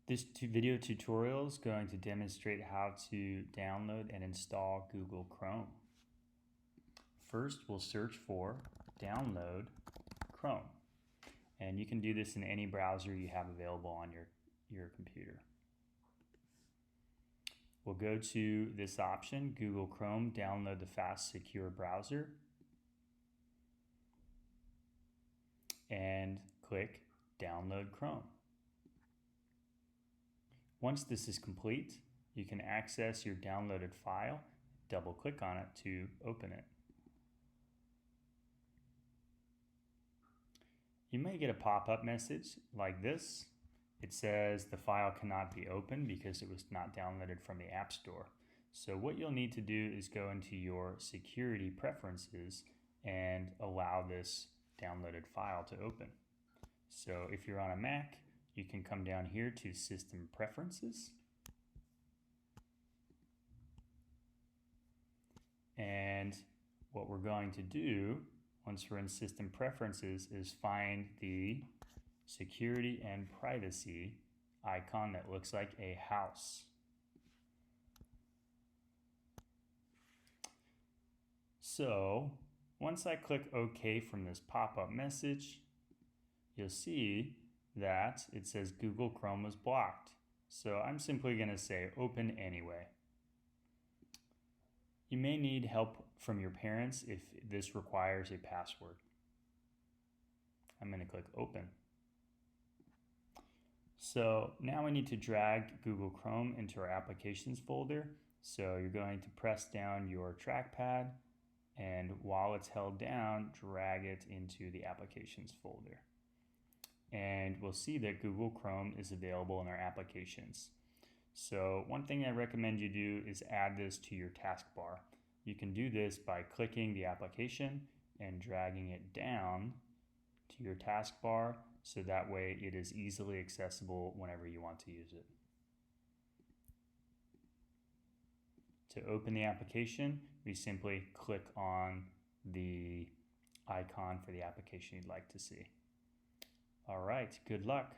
This video tutorial is going to demonstrate how to download and install Google Chrome. First, we'll search for download Chrome. And you can do this in any browser you have available on your computer. We'll go to this option, Google Chrome, download the fast, secure browser. And click download Chrome. Once this is complete, you can access your downloaded file, double click on it to open it. You may get a pop-up message like this. It says the file cannot be opened because it was not downloaded from the App Store. So what you'll need to do is go into your security preferences and allow this downloaded file to open. So if you're on a Mac, you can come down here to System Preferences. And what we're going to do once we're in System Preferences is find the Security and Privacy icon that looks like a house. So once I click OK from this pop-up message, you'll see that it says Google Chrome was blocked. So I'm simply going to say open anyway. You may need help from your parents if this requires a password. I'm going to click open. So now we need to drag Google Chrome into our applications folder. So you're going to press down your trackpad, and while it's held down, drag it into the applications folder. And we'll see that Google Chrome is available in our applications. So one thing I recommend you do is add this to your taskbar. You can do this by clicking the application and dragging it down to your taskbar, so that way it is easily accessible whenever you want to use it. To open the application, we simply click on the icon for the application you'd like to see. All right, good luck.